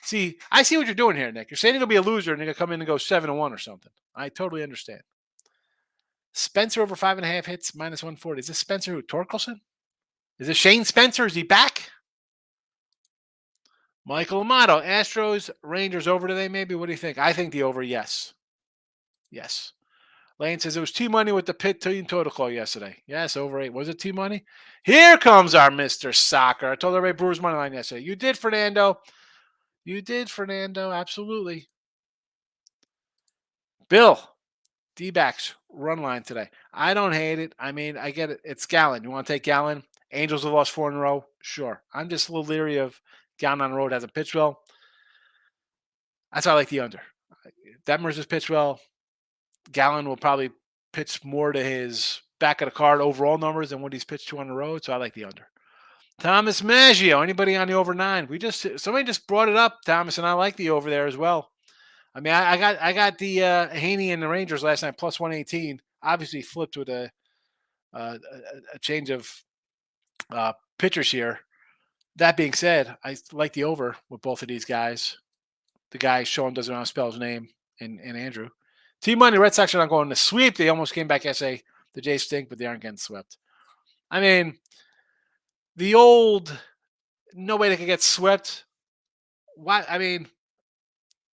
See, I see what you're doing here, Nick. You're saying you're going to be a loser and you're going to come in and go 7-1 or something. I totally understand. Spencer over 5.5 hits, minus 140. Is this Spencer who? Torkelson? Is it Shane Spencer? Is he back? Michael Amato, Astros, Rangers over today, maybe? What do you think? I think the over, yes. Yes. Lane says it was T-Money with the Pitt team total call yesterday. Yes, over 8. Was it T-Money? Here comes our Mr. Soccer. I told everybody Brewers money line yesterday. You did, Fernando. You did, Fernando. Absolutely. Bill, D-backs run line today. I don't hate it. I mean, I get it. It's Gallon. You want to take Gallon? Angels have lost 4 in a row. Sure. I'm just a little leery of Gallon on the road. Hasn't pitched well. That's why I like the under. Detmers has pitched well. Gallon will probably pitch more to his back of the card overall numbers than what he's pitched to on the road. So I like the under. Thomas Maggio. Anybody on the over 9? Somebody just brought it up, Thomas, and I like the over there as well. I mean, I got the Haney and the Rangers last night plus 118. Obviously flipped with a change of pitchers here. That being said, I like the over with both of these guys. The guy Sean doesn't know how to spell his name, and Andrew. T-Money, Red Sox are not going to sweep. They almost came back yesterday. The Jays stink, but they aren't getting swept. I mean, the old no way they could get swept. Why? I mean,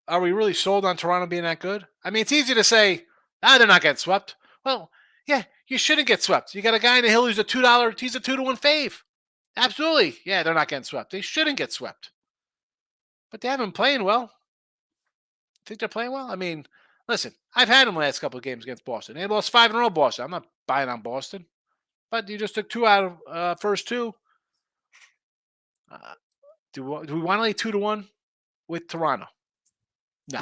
are we really sold on Toronto being that good? I mean, it's easy to say, they're not getting swept. Well, yeah, you shouldn't get swept. You got a guy in the hill who's a $2, he's a 2-1 fave. Absolutely. Yeah, they're not getting swept. They shouldn't get swept. But they haven't been playing well. Think they're playing well? I mean, listen, I've had them last couple of games against Boston. They lost 5 in a row, Boston. I'm not buying on Boston. But you just took 2 out of first 2. Do we want to lay 2-1 with Toronto? No.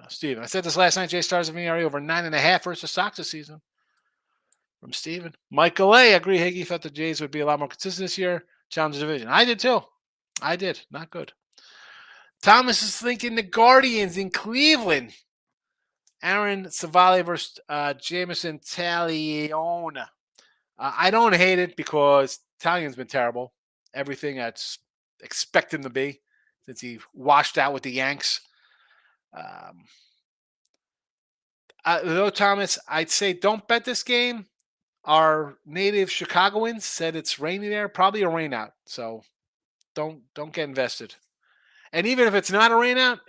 Steven, I said this last night. Jay Stars of ERA over 9.5 versus Sox this season. From Steven. Michael A. I agree. Higgy thought the Jays would be a lot more consistent this year. Challenge the division. I did too. I did. Not good. Thomas is thinking the Guardians in Cleveland. Aaron Savali versus Jameson Taglione. I don't hate it because Tallion's been terrible. Everything that's expect him to be since he washed out with the Yanks. Though, Thomas, I'd say don't bet this game. Our native Chicagoans said it's rainy there, probably a rain out. So don't get invested. And even if it's not a rain out,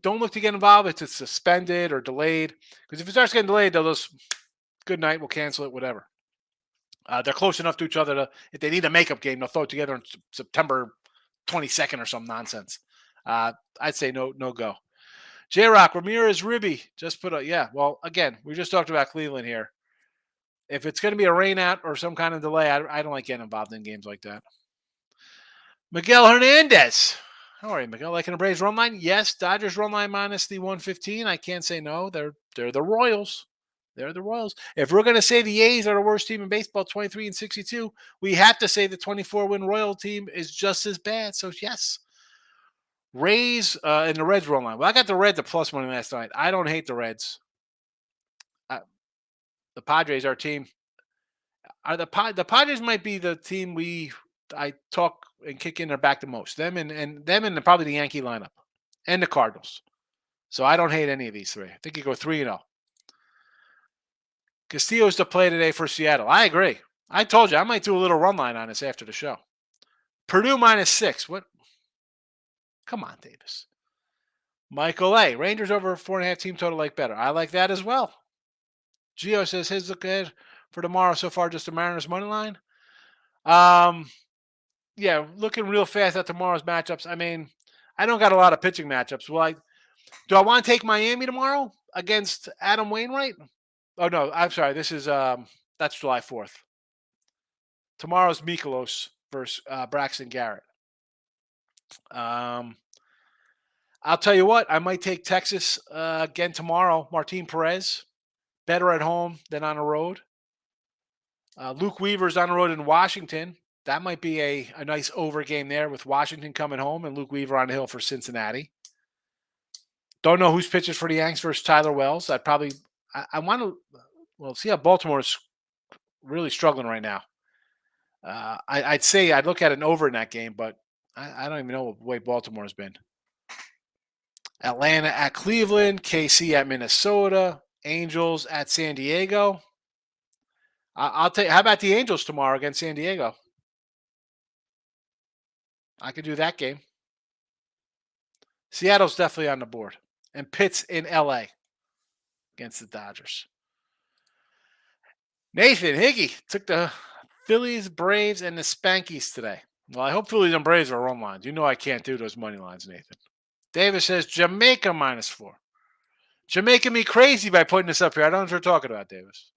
don't look to get involved if it's suspended or delayed. Because if it starts getting delayed, they'll just good night, we'll cancel it, whatever. They're close enough to each other to if they need a makeup game, they'll throw it together on September 22nd or some nonsense. I'd say no go. J-Rock, Ramirez, Ribby, just put well, again, we just talked about Cleveland here. If it's going to be a rain out or some kind of delay, I don't like getting involved in games like that. Miguel Hernandez. How are you, Miguel? Liking the Braves run line? Yes. Dodgers run line minus the 115. I can't say no. They're the Royals. They're the Royals. If we're going to say the A's are the worst team in baseball, 23-62, we have to say the 24-win Royal team is just as bad. So, yes. Rays and the Reds run line. Well, I got the Reds at plus money last night. I don't hate the Reds. The Padres, our team. The Padres might be the team I talk and kick in their back the most. Them and probably the Yankee lineup and the Cardinals. So I don't hate any of these three. I think you go 3-0. Castillo's to play today for Seattle. I agree. I told you I might do a little run line on this after the show. Purdue minus 6. What? Come on, Davis. Michael A. Rangers over 4.5 team total like better. I like that as well. Gio says his look ahead for tomorrow so far just the Mariners money line. Yeah, looking real fast at tomorrow's matchups. I mean, I don't got a lot of pitching matchups. Well, do I want to take Miami tomorrow against Adam Wainwright? Oh no, I'm sorry. This is that's July 4th. Tomorrow's Mikolos versus Braxton Garrett. I'll tell you what, I might take Texas again tomorrow. Martin Perez, better at home than on the road. Luke Weaver's on the road in Washington. That might be a nice over game there with Washington coming home and Luke Weaver on the hill for Cincinnati. Don't know who's pitches for the Yanks versus Tyler Wells. I want to, see how Baltimore's really struggling right now. I'd say I'd look at an over in that game, but I don't even know what way Baltimore's been. Atlanta at Cleveland, KC at Minnesota, Angels at San Diego. I'll take. How about the Angels tomorrow against San Diego? I could do that game. Seattle's definitely on the board, and Pitt's in LA against the Dodgers. Nathan Higgy took the Phillies, Braves, and the Spankies today. Well, I hope Phillies and Braves are run lines. You know I can't do those money lines, Nathan. Davis says Jamaica minus 4. You're making me crazy by putting this up here. I don't know what you're talking about, Davis.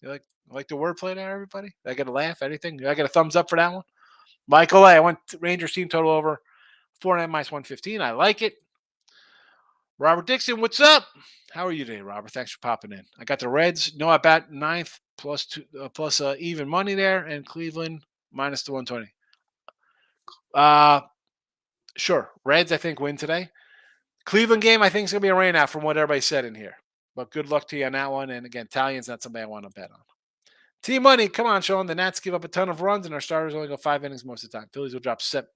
You like the wordplay there, everybody? I get a laugh, anything? I get a thumbs up for that one? Michael A., I want Rangers team total over 4.5 minus 115. I like it. Robert Dixon, what's up? How are you today, Robert? Thanks for popping in. I got the Reds. No, I bet ninth plus two, plus even money there, and Cleveland minus the 120. Sure. Reds, I think, win today. Cleveland game, I think, is going to be a rain out from what everybody said in here. But good luck to you on that one. And again, Italian's not somebody I want to bet on. Team money, come on, Sean. The Nats give up a ton of runs, and our starters only go 5 innings most of the time. Phillies will drop 7.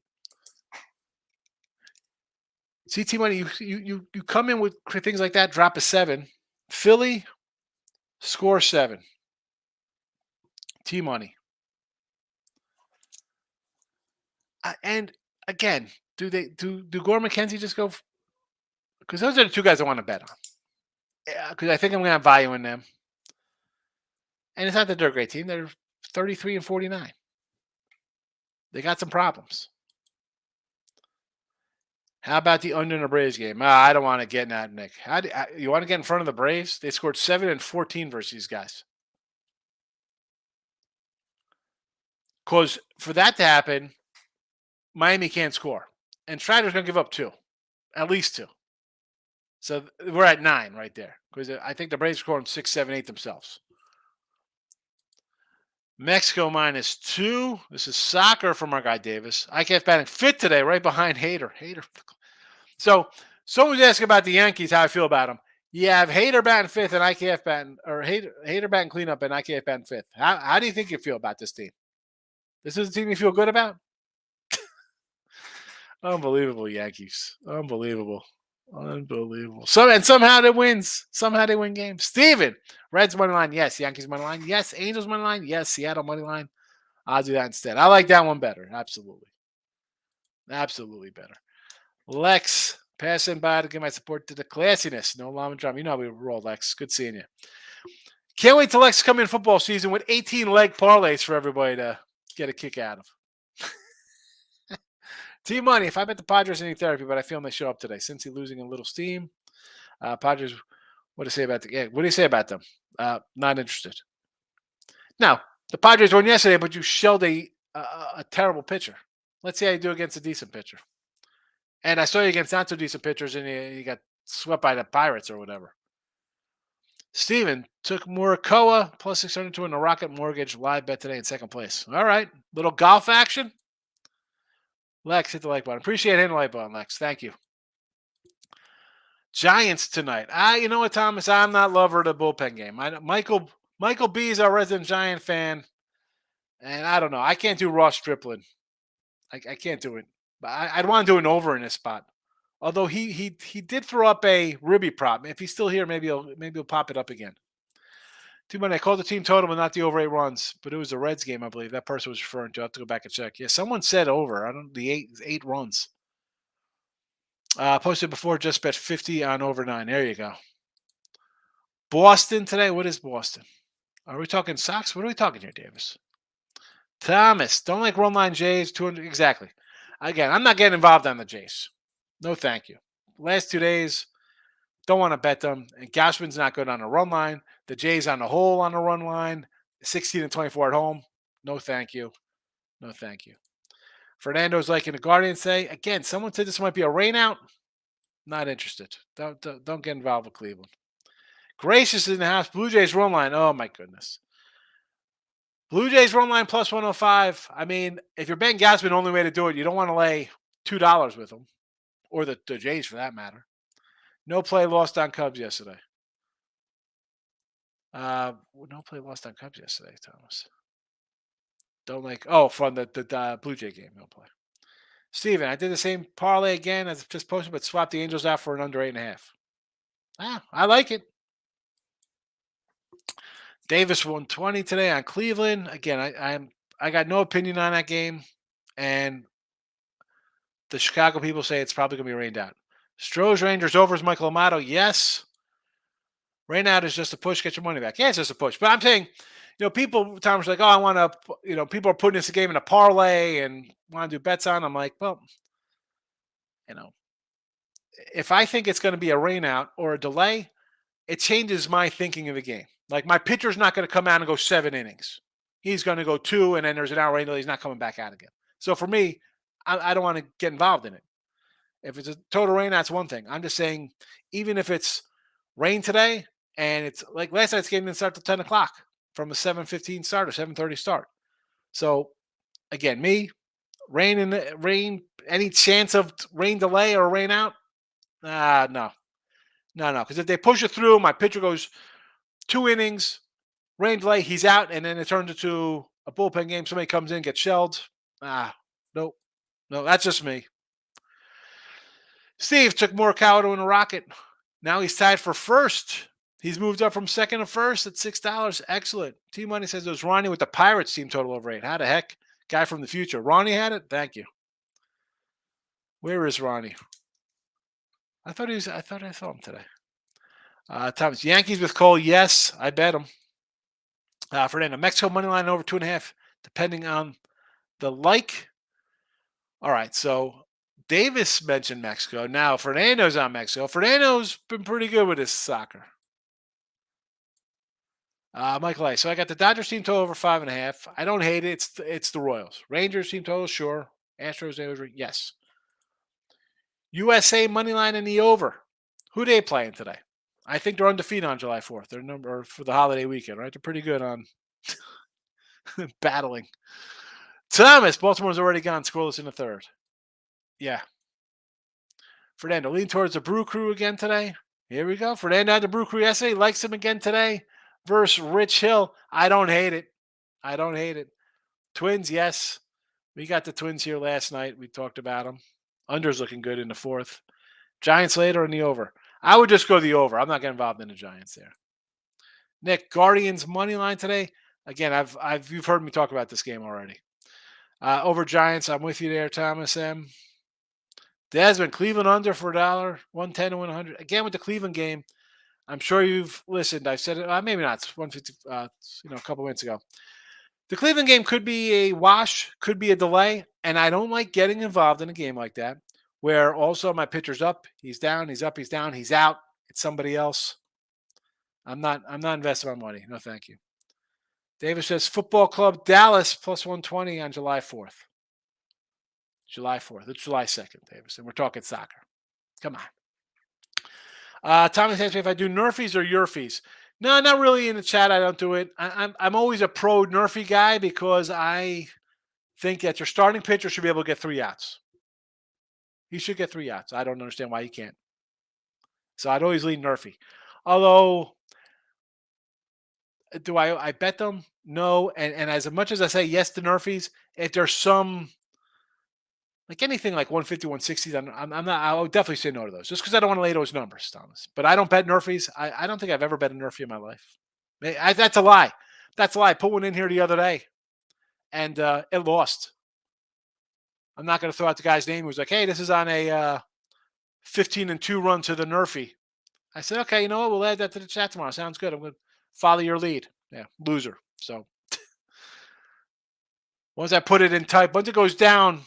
See, Team money, you come in with things like that, drop a 7. Philly, score 7. Team money. And again, do Gore McKenzie just go? Because those are the two guys I want to bet on. Because I think I'm going to have value in them. And it's not that they're a great team. They're 33 and 49. They got some problems. How about the under in the Braves game? I don't want to get in that, Nick. You want to get in front of the Braves? They scored 7 and 14 versus these guys. Because for that to happen, Miami can't score. And Strider's going to give up 2. At least 2. So we're at 9 right there. Because I think the Braves scored 6, 7, 8 themselves. Mexico minus 2. This is soccer from our guy Davis. IKF batting 5th today, right behind Hader. So someone's asking about the Yankees, how I feel about them. You have Hader batting 5th and IKF batting, or Hader batting cleanup and IKF batting 5th. How do you think you feel about this team? This is a team you feel good about? Unbelievable, Yankees. Unbelievable. Somehow they wins. Somehow they win games. Steven, Reds money line. Yes. Yankees money line. Yes. Angels money line. Yes. Seattle money line. I'll do that instead. I like that one better. Absolutely. Absolutely better. Lex, passing by to give my support to the classiness. No llama drum. You know how we roll, Lex. Good seeing you. Can't wait till Lex come in football season with 18 leg parlays for everybody to get a kick out of. Team money. If I bet the Padres need therapy, but I feel they show up today. Since he's losing a little steam. Padres, what do you say about what do you say about them? Not interested. Now, the Padres won yesterday, but you shelled a terrible pitcher. Let's see how you do against a decent pitcher. And I saw you against not so decent pitchers, and you got swept by the Pirates or whatever. Steven took Morikawa plus 600 to win the Rocket Mortgage live bet today in second place. All right. Little golf action. Lex, hit the like button. Appreciate hitting the like button, Lex. Thank you. Giants tonight. You know what, Thomas? I'm not lover of the bullpen game. Michael B is our resident Giant fan. And I don't know. I can't do Ross Stripling. I can't do it. But I'd want to do an over in this spot. Although he did throw up a ribby prop. If he's still here, maybe he'll pop it up again. Too bad I called the team total, but not the over 8 runs. But it was a Reds game, I believe. That person was referring to. I have to go back and check. Yeah, someone said over. I don't the eight runs. Posted before, just bet 50 on over 9. There you go. Boston today. What is Boston? Are we talking Sox? What are we talking here, Davis? Thomas, don't like run line Jays. 200 exactly. Again, I'm not getting involved on the Jays. No, thank you. Last 2 days, don't want to bet them. And Gausman's not good on the run line. The Jays on the whole on the run line. 16 and 24 at home. No, thank you. No, thank you. Fernando's liking the Guardians say. Again, someone said this might be a rain out. Not interested. Don't get involved with Cleveland. Gracious in the house. Blue Jays run line. Oh, my goodness. Blue Jays run line plus 105. I mean, if you're betting Gausman, the only way to do it, you don't want to lay $2 with them. Or the Jays, for that matter. No play lost on Cubs yesterday. No play lost on Cubs yesterday, Thomas. Don't like. Oh, from the Blue Jay game. No play. Steven, I did the same parlay again as just posted, but swapped the Angels out for an under 8.5. I like it. Davis 120 today on Cleveland. Again, I got no opinion on that game, and the Chicago people say it's probably going to be rained out. Stroh's Rangers overs Michael Amato. Yes. Rain out is just a push. Get your money back. Yeah, it's just a push. But I'm saying, people, Tom's like, oh, I want to, people are putting this game in a parlay and want to do bets on. I'm like, well, if I think it's going to be a rain out or a delay, it changes my thinking of the game. Like my pitcher's not going to come out and go 7 innings. He's going to go 2, and then there's an hour rain delay. He's not coming back out again. So for me, I don't want to get involved in it. If it's a total rain, that's one thing. I'm just saying, even if it's rain today and it's like last night's game didn't start till 10 o'clock from a 7:15 start or 7:30 start. So again, me, rain, any chance of rain delay or rain out? No. No. Because if they push it through, my pitcher goes 2 innings, rain delay, he's out, and then it turns into a bullpen game. Somebody comes in, gets shelled. Nope. No, that's just me. Steve took Morikawa to win a Rocket. Now he's tied for first. He's moved up from second to first at $6. Excellent. Team Money says it was Ronnie with the Pirates team total over 8. How the heck? Guy from the future. Ronnie had it? Thank you. Where is Ronnie? I thought I saw him today. Thomas, Yankees with Cole. Yes, I bet him. Fernando, Mexico money line over 2.5, depending on the like. All right, so Davis mentioned Mexico. Now Fernando's on Mexico. Fernando's been pretty good with his soccer. Michael A. So I got the Dodgers team total over 5.5. I don't hate it. It's the Royals. Rangers team total, sure. Astros, yes. USA money line in the over. Who they playing today? I think they're undefeated on July 4th. They're for the holiday weekend, right? They're pretty good on battling. Thomas, Baltimore's already gone scoreless in the third. Yeah. Fernando, lean towards the Brew Crew again today. Here we go. Fernando had the Brew Crew yesterday. Likes him again today versus Rich Hill. I don't hate it. Twins, yes. We got the Twins here last night. We talked about them. Under's looking good in the fourth. Giants later in the over. I would just go the over. I'm not getting involved in the Giants there. Nick, Guardians money line today. Again, you've heard me talk about this game already. Over Giants, I'm with you there, Thomas M. Desmond, Cleveland under for $1, 110 to 100. Again with the Cleveland game, I'm sure you've listened. I said it, maybe not. It's 150. A couple minutes ago. The Cleveland game could be a wash, could be a delay, and I don't like getting involved in a game like that where also my pitcher's up, he's down, he's up, he's down, he's out. It's somebody else. I'm not investing my money. No, thank you. Davis says Football Club Dallas plus 120 on July 4th. July 4th. It's July 2nd, Davis, and we're talking soccer. Come on. Thomas asks me if I do Nerfies or Yerfies. No, not really in the chat. I don't do it. I'm always a pro Nerfy guy because I think that your starting pitcher should be able to get 3 outs. He should get 3 outs. I don't understand why he can't. So I'd always lean Nerfy. Although, do I bet them? No. And as much as I say yes to Nerfies, if there's some like anything like 150, 160, I'm not. I would definitely say no to those, just because I don't want to lay those numbers, Thomas. But I don't bet Nerfies. I don't think I've ever bet a Nerfie in my life. That's a lie. That's a lie. I put one in here the other day, and it lost. I'm not going to throw out the guy's name who was like, "Hey, this is on a 15-2 run to the Nerfie." I said, "Okay, you know what? We'll add that to the chat tomorrow. Sounds good. I'm going to follow your lead." Yeah, loser. So once I put it in type, once it goes down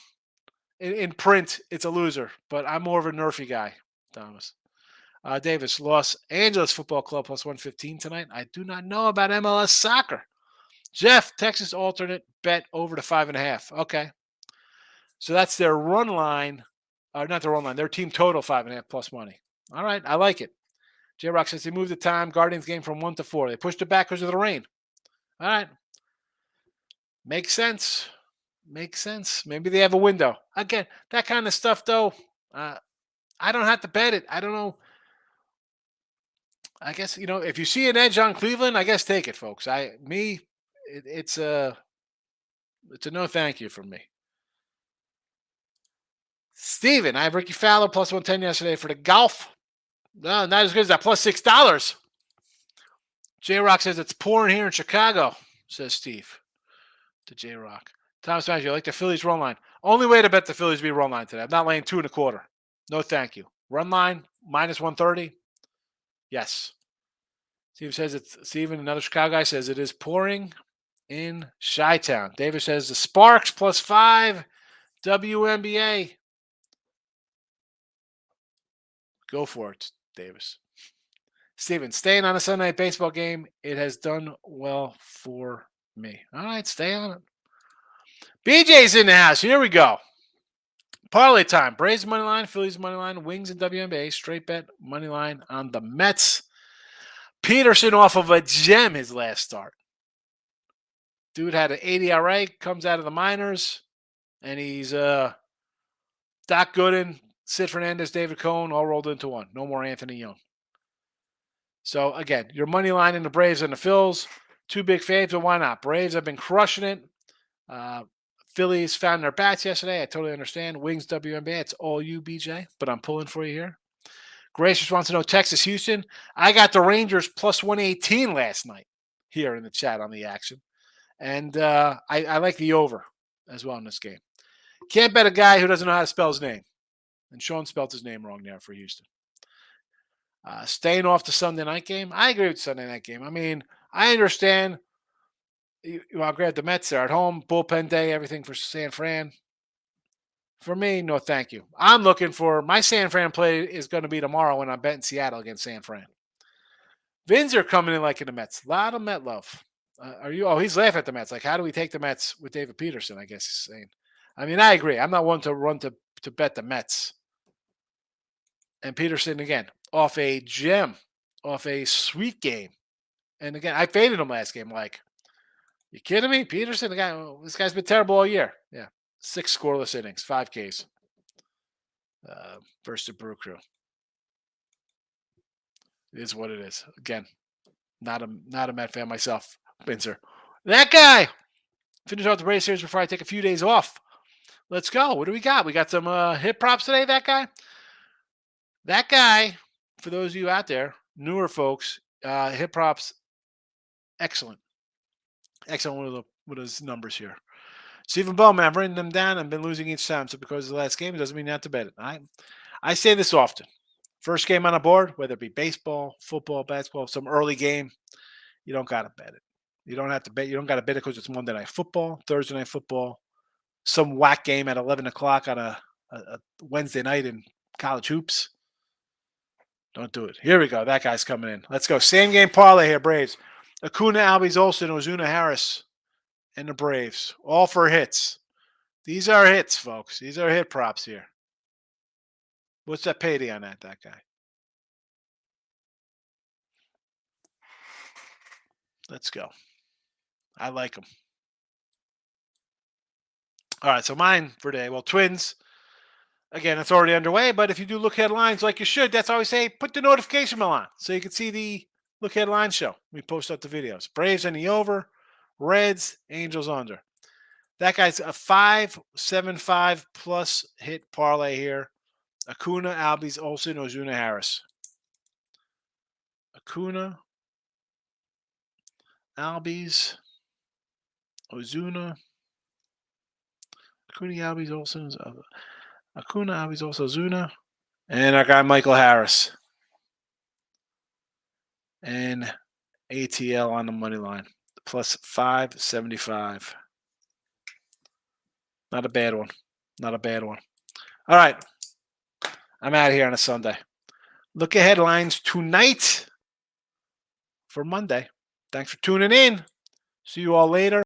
in print, it's a loser. But I'm more of a Nerfy guy, Thomas. Davis, Los Angeles Football Club plus 115 tonight. I do not know about MLS soccer. Jeff, Texas alternate bet over to 5.5. Okay. So that's their run line. Not their run line. Their team total 5.5 plus money. All right. I like it. J Rock says they moved the time. Guardians game from 1 to 4. They pushed it back because of the rain. All right. Makes sense. Makes sense. Maybe they have a window. Again, that kind of stuff, though, I don't have to bet it. I don't know. I guess, if you see an edge on Cleveland, I guess take it, folks. It's a no thank you from me. Steven, I have Ricky Fowler plus 110 yesterday for the golf. No, not as good as that plus $6. J-Rock says it's pouring here in Chicago, says Steve to J-Rock. Thomas Maggio, like the Phillies run line. Only way to bet the Phillies be run line today. I'm not laying 2.25. No, thank you. Run line minus 130. Yes. Steven, another Chicago guy, says it is pouring in Chi-Town. David says the Sparks plus 5. WNBA. Go for it, Davis. Steven, staying on a Sunday night baseball game. It has done well for me. All right, stay on it. BJ's in the house. Here we go. Parlay time. Braves money line, Phillies money line, Wings and WNBA. Straight bet money line on the Mets. Peterson off of a gem his last start. Dude had an 80 ERA, comes out of the minors, and he's Doc Gooden, Sid Fernandez, David Cohn, all rolled into one. No more Anthony Young. So, again, your money line in the Braves and the Phils, two big faves, but why not? Braves have been crushing it. Phillies found their bats yesterday. I totally understand. Wings, WNBA, it's all you, BJ, but I'm pulling for you here. Gracious wants to know Texas, Houston. I got the Rangers plus 118 last night here in the chat on the action. And I like the over as well in this game. Can't bet a guy who doesn't know how to spell his name. And Sean spelled his name wrong there for Houston. Staying off the Sunday night game. I agree with the Sunday night game. I mean, I understand. I'll grab the Mets. They're at home. Bullpen day, everything for San Fran. For me, no thank you. I'm looking for my San Fran play is going to be tomorrow when I'm betting Seattle against San Fran. Vins are coming in like in the Mets. A lot of Met love. Are you? Oh, he's laughing at the Mets. Like, how do we take the Mets with David Peterson? I guess he's saying. I mean, I agree. I'm not one to run to bet the Mets. And Peterson again off a gem, off a sweet game. And again, I faded him last game. Like, you kidding me? Peterson, the guy. This guy's been terrible all year. Yeah, 6 scoreless innings, 5 Ks. Versus the Brew Crew. It is what it is. Again, not a Met fan myself. Binzer. That guy. Finish off the Braves series before I take a few days off. Let's go. What do we got? We got some hit props today, that guy? That guy, for those of you out there, newer folks, hit props, excellent. Excellent with his numbers here. Stephen Bowman, I've written them down and been losing each time. So because of the last game, it doesn't mean you have to bet it. I say this often. First game on the board, whether it be baseball, football, basketball, some early game, you don't got to bet it. You don't have to bet. You don't got to bet it because it's Monday Night Football, Thursday Night Football, some whack game at 11 o'clock on a Wednesday night in college hoops. Don't do it. Here we go. That guy's coming in. Let's go. Same game parlay here, Braves. Acuna, Albies, Olsen, Ozuna, Harris, and the Braves. All for hits. These are hits, folks. These are hit props here. What's that payday on that guy? Let's go. I like them. All right, so mine for today. Well, Twins. Again, it's already underway, but if you do look headlines like you should, that's always say put the notification bell on so you can see the look headline show. We post up the videos. Braves in the over, Reds, Angels under. That guy's a 5-7-5 plus hit parlay here. Acuna, Albies, Olsen, Ozuna, Harris. Acuna, Albies, Ozuna, Acuna, Albies, Olsen, Acuna, Albies, also Ozuna, and our guy Michael Harris. And ATL on the money line, plus 575. Not a bad one. Not a bad one. All right. I'm out of here on a Sunday. Look at headlines tonight for Monday. Thanks for tuning in. See you all later.